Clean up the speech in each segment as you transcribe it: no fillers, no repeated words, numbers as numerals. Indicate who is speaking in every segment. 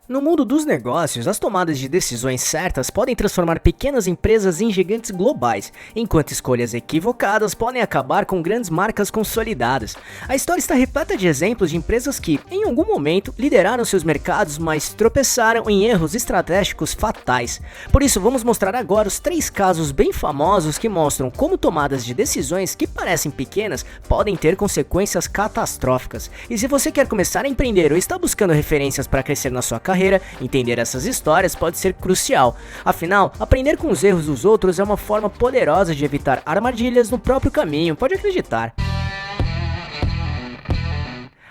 Speaker 1: No mundo dos negócios, as tomadas de decisões certas podem transformar pequenas empresas em gigantes globais, enquanto escolhas equivocadas podem acabar com grandes marcas consolidadas. A história está repleta de exemplos de empresas que, em algum momento, lideraram seus mercados, mas tropeçaram em erros estratégicos fatais. Por isso, vamos mostrar agora os 3 casos bem famosos que mostram como tomadas de decisões que parecem pequenas podem ter consequências catastróficas. E se você quer começar a empreender ou está buscando referências para crescer na sua carreira, entender essas histórias pode ser crucial. Afinal, aprender com os erros dos outros é uma forma poderosa de evitar armadilhas no próprio caminho, pode acreditar.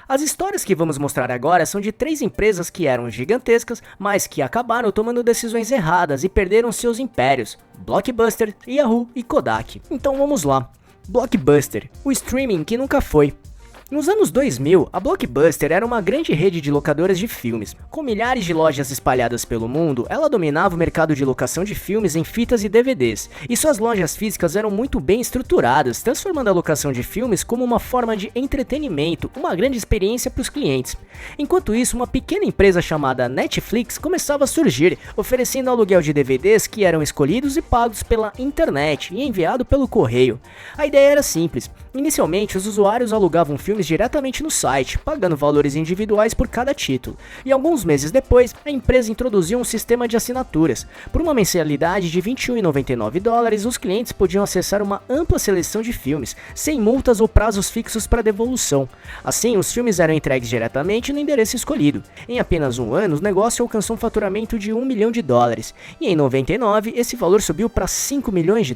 Speaker 1: As histórias que vamos mostrar agora são de 3 empresas que eram gigantescas, mas que acabaram tomando decisões erradas e perderam seus impérios: Blockbuster, Yahoo e Kodak. Então vamos lá. Blockbuster, o streaming que nunca foi. Nos anos 2000, a Blockbuster era uma grande rede de locadoras de filmes. Com milhares de lojas espalhadas pelo mundo, ela dominava o mercado de locação de filmes em fitas e DVDs, e suas lojas físicas eram muito bem estruturadas, transformando a locação de filmes como uma forma de entretenimento, uma grande experiência para os clientes. Enquanto isso, uma pequena empresa chamada Netflix começava a surgir, oferecendo aluguel de DVDs que eram escolhidos e pagos pela internet e enviado pelo correio. A ideia era simples. Inicialmente, os usuários alugavam filmes diretamente no site, pagando valores individuais por cada título. E alguns meses depois, a empresa introduziu um sistema de assinaturas. Por uma mensalidade de $21,99, os clientes podiam acessar uma ampla seleção de filmes, sem multas ou prazos fixos para devolução. Assim, os filmes eram entregues diretamente no endereço escolhido. Em apenas um ano, o negócio alcançou um faturamento de $1 milhão, e em 99, esse valor subiu para $5 milhões.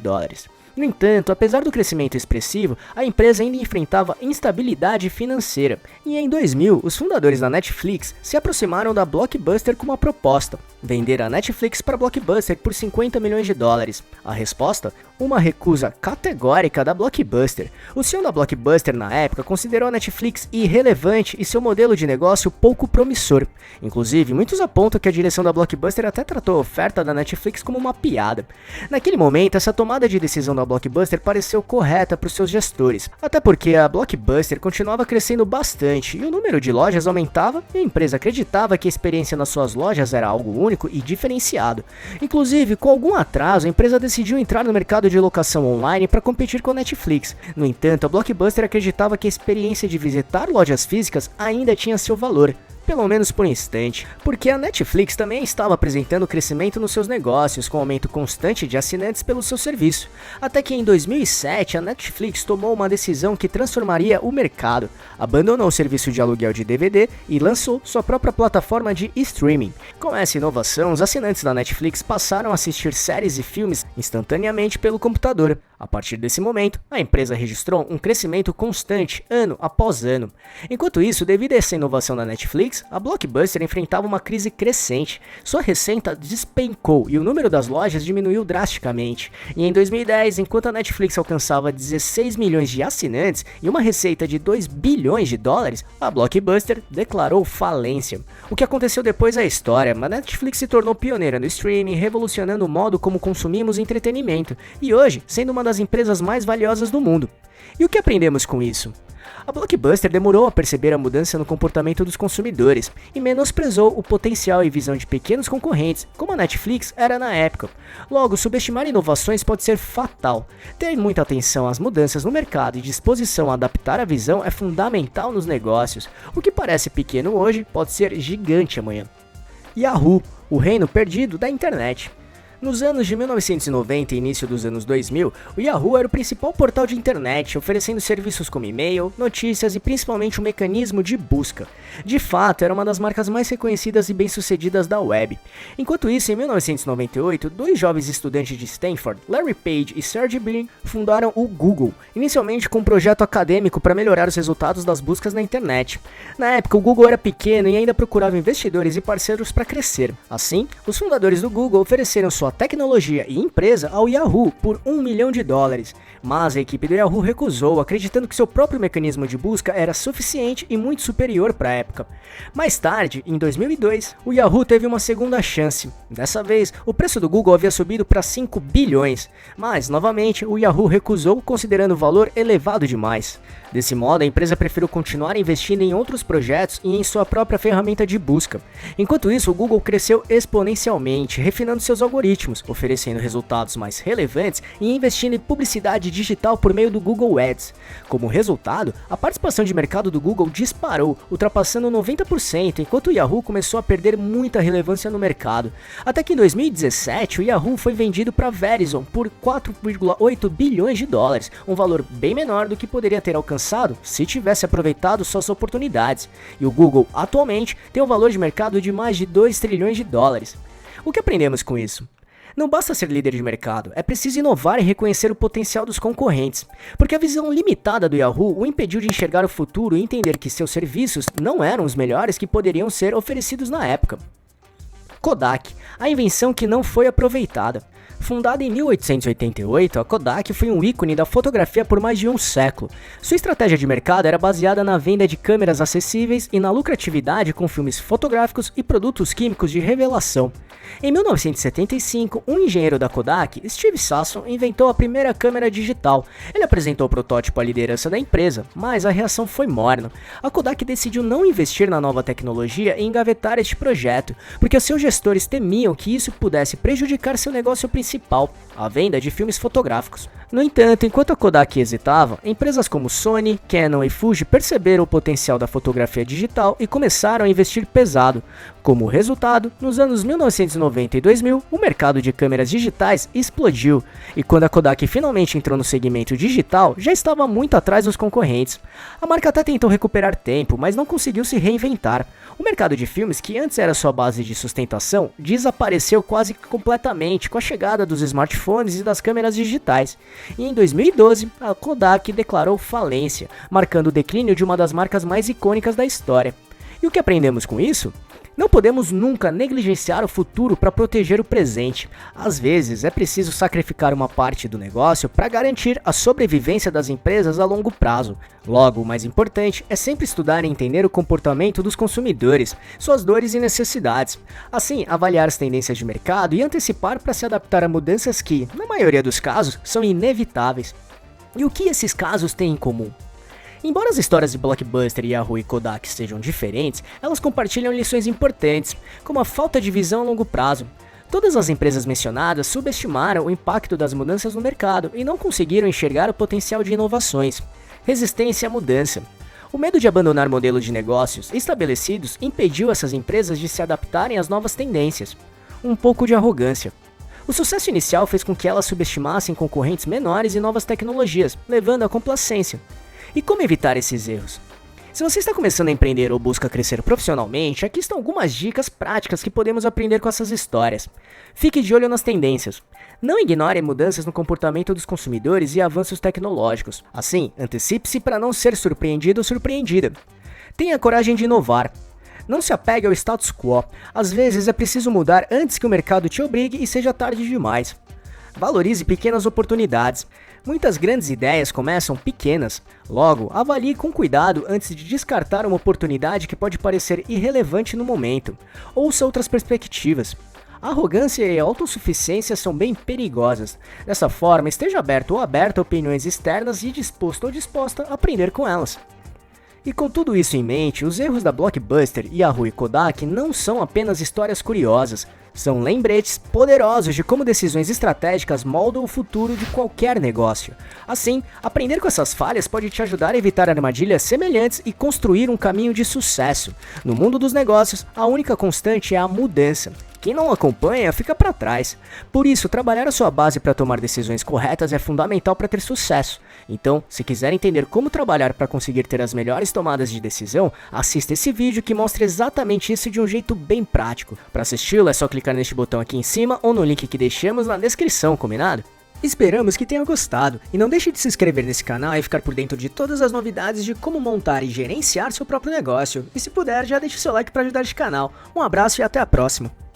Speaker 1: No entanto, apesar do crescimento expressivo, a empresa ainda enfrentava instabilidade financeira, e em 2000, os fundadores da Netflix se aproximaram da Blockbuster com uma proposta: vender a Netflix para a Blockbuster por $50 milhões. A resposta? Uma recusa categórica da Blockbuster. O CEO da Blockbuster na época considerou a Netflix irrelevante e seu modelo de negócio pouco promissor. Inclusive, muitos apontam que a direção da Blockbuster até tratou a oferta da Netflix como uma piada. Naquele momento, essa tomada de decisão da Blockbuster pareceu correta para os seus gestores, até porque a Blockbuster continuava crescendo bastante e o número de lojas aumentava, e a empresa acreditava que a experiência nas suas lojas era algo único e diferenciado. Inclusive, com algum atraso, a empresa decidiu entrar no mercado de locação online para competir com a Netflix. No entanto, a Blockbuster acreditava que a experiência de visitar lojas físicas ainda tinha seu valor, pelo menos por um instante, porque a Netflix também estava apresentando crescimento nos seus negócios, com aumento constante de assinantes pelo seu serviço, até que em 2007 a Netflix tomou uma decisão que transformaria o mercado, abandonou o serviço de aluguel de DVD e lançou sua própria plataforma de streaming. Com essa inovação, os assinantes da Netflix passaram a assistir séries e filmes instantaneamente pelo computador. A partir desse momento, a empresa registrou um crescimento constante, ano após ano. Enquanto isso, devido a essa inovação da Netflix, a Blockbuster enfrentava uma crise crescente. Sua receita despencou e o número das lojas diminuiu drasticamente. E em 2010, enquanto a Netflix alcançava 16 milhões de assinantes e uma receita de $2 bilhões, a Blockbuster declarou falência. O que aconteceu depois é história, mas a Netflix se tornou pioneira no streaming, revolucionando o modo como consumimos entretenimento, e hoje, sendo uma das empresas mais valiosas do mundo. E o que aprendemos com isso? A Blockbuster demorou a perceber a mudança no comportamento dos consumidores e menosprezou o potencial e visão de pequenos concorrentes, como a Netflix era na época. Logo, subestimar inovações pode ser fatal. Ter muita atenção às mudanças no mercado e disposição a adaptar a visão é fundamental nos negócios. O que parece pequeno hoje pode ser gigante amanhã. Yahoo, o reino perdido da internet. Nos anos de 1990 e início dos anos 2000, o Yahoo era o principal portal de internet, oferecendo serviços como e-mail, notícias e principalmente um mecanismo de busca. De fato, era uma das marcas mais reconhecidas e bem-sucedidas da web. Enquanto isso, em 1998, 2 jovens estudantes de Stanford, Larry Page e Sergey Brin, fundaram o Google, inicialmente com um projeto acadêmico para melhorar os resultados das buscas na internet. Na época, o Google era pequeno e ainda procurava investidores e parceiros para crescer. Assim, os fundadores do Google ofereceram sua sua tecnologia e empresa ao Yahoo por US$ 1 milhão, mas a equipe do Yahoo recusou, acreditando que seu próprio mecanismo de busca era suficiente e muito superior para a época. Mais tarde, em 2002, o Yahoo teve uma segunda chance. Dessa vez, o preço do Google havia subido para 5 bilhões, mas novamente o Yahoo recusou, considerando o valor elevado demais. Desse modo, a empresa preferiu continuar investindo em outros projetos e em sua própria ferramenta de busca. Enquanto isso, o Google cresceu exponencialmente, refinando seus algoritmos, oferecendo resultados mais relevantes e investindo em publicidade digital por meio do Google Ads. Como resultado, a participação de mercado do Google disparou, ultrapassando 90%, enquanto o Yahoo começou a perder muita relevância no mercado. Até que em 2017, o Yahoo foi vendido para Verizon por 4,8 bilhões de dólares, um valor bem menor do que poderia ter alcançado se tivesse aproveitado suas oportunidades. E o Google, atualmente, tem um valor de mercado de mais de 2 trilhões de dólares. O que aprendemos com isso? Não basta ser líder de mercado, é preciso inovar e reconhecer o potencial dos concorrentes, porque a visão limitada do Yahoo o impediu de enxergar o futuro e entender que seus serviços não eram os melhores que poderiam ser oferecidos na época. Kodak, a invenção que não foi aproveitada. Fundada em 1888, a Kodak foi um ícone da fotografia por mais de um século. Sua estratégia de mercado era baseada na venda de câmeras acessíveis e na lucratividade com filmes fotográficos e produtos químicos de revelação. Em 1975, um engenheiro da Kodak, Steve Sasson, inventou a primeira câmera digital. Ele apresentou o protótipo à liderança da empresa, mas a reação foi morna. A Kodak decidiu não investir na nova tecnologia e engavetar este projeto, porque seus gestores temiam que isso pudesse prejudicar seu negócio principal, a venda de filmes fotográficos. No entanto, enquanto a Kodak hesitava, empresas como Sony, Canon e Fuji perceberam o potencial da fotografia digital e começaram a investir pesado. Como resultado, nos anos 1990 e 2000, o mercado de câmeras digitais explodiu, e quando a Kodak finalmente entrou no segmento digital, já estava muito atrás dos concorrentes. A marca até tentou recuperar tempo, mas não conseguiu se reinventar. O mercado de filmes, que antes era sua base de sustentação, desapareceu quase completamente com a chegada dos smartphones e das câmeras digitais. E em 2012, a Kodak declarou falência, marcando o declínio de uma das marcas mais icônicas da história. E o que aprendemos com isso? Não podemos nunca negligenciar o futuro para proteger o presente. Às vezes, é preciso sacrificar uma parte do negócio para garantir a sobrevivência das empresas a longo prazo. Logo, o mais importante é sempre estudar e entender o comportamento dos consumidores, suas dores e necessidades. Assim, avaliar as tendências de mercado e antecipar para se adaptar a mudanças que, na maioria dos casos, são inevitáveis. E o que esses casos têm em comum? Embora as histórias de Blockbuster, Yahoo e Kodak sejam diferentes, elas compartilham lições importantes, como a falta de visão a longo prazo. Todas as empresas mencionadas subestimaram o impacto das mudanças no mercado e não conseguiram enxergar o potencial de inovações. Resistência à mudança. O medo de abandonar modelos de negócios estabelecidos impediu essas empresas de se adaptarem às novas tendências. Um pouco de arrogância. O sucesso inicial fez com que elas subestimassem concorrentes menores e novas tecnologias, levando à complacência. E como evitar esses erros? Se você está começando a empreender ou busca crescer profissionalmente, aqui estão algumas dicas práticas que podemos aprender com essas histórias. Fique de olho nas tendências. Não ignore mudanças no comportamento dos consumidores e avanços tecnológicos. Assim, antecipe-se para não ser surpreendido ou surpreendida. Tenha coragem de inovar. Não se apegue ao status quo. Às vezes é preciso mudar antes que o mercado te obrigue e seja tarde demais. Valorize pequenas oportunidades. Muitas grandes ideias começam pequenas. Logo, avalie com cuidado antes de descartar uma oportunidade que pode parecer irrelevante no momento. Ouça outras perspectivas. A arrogância e a autossuficiência são bem perigosas. Dessa forma, esteja aberto ou aberta a opiniões externas e disposto ou disposta a aprender com elas. E com tudo isso em mente, os erros da Blockbuster, Yahoo e Kodak não são apenas histórias curiosas, são lembretes poderosos de como decisões estratégicas moldam o futuro de qualquer negócio. Assim, aprender com essas falhas pode te ajudar a evitar armadilhas semelhantes e construir um caminho de sucesso. No mundo dos negócios, a única constante é a mudança. Quem não acompanha fica para trás. Por isso, trabalhar a sua base para tomar decisões corretas é fundamental para ter sucesso. Então, se quiser entender como trabalhar para conseguir ter as melhores tomadas de decisão, assista esse vídeo que mostra exatamente isso de um jeito bem prático. Para assisti-lo é só clicar neste botão aqui em cima ou no link que deixamos na descrição, combinado? Esperamos que tenha gostado, e não deixe de se inscrever nesse canal e ficar por dentro de todas as novidades de como montar e gerenciar seu próprio negócio. E se puder, já deixe seu like para ajudar este canal. Um abraço e até a próxima!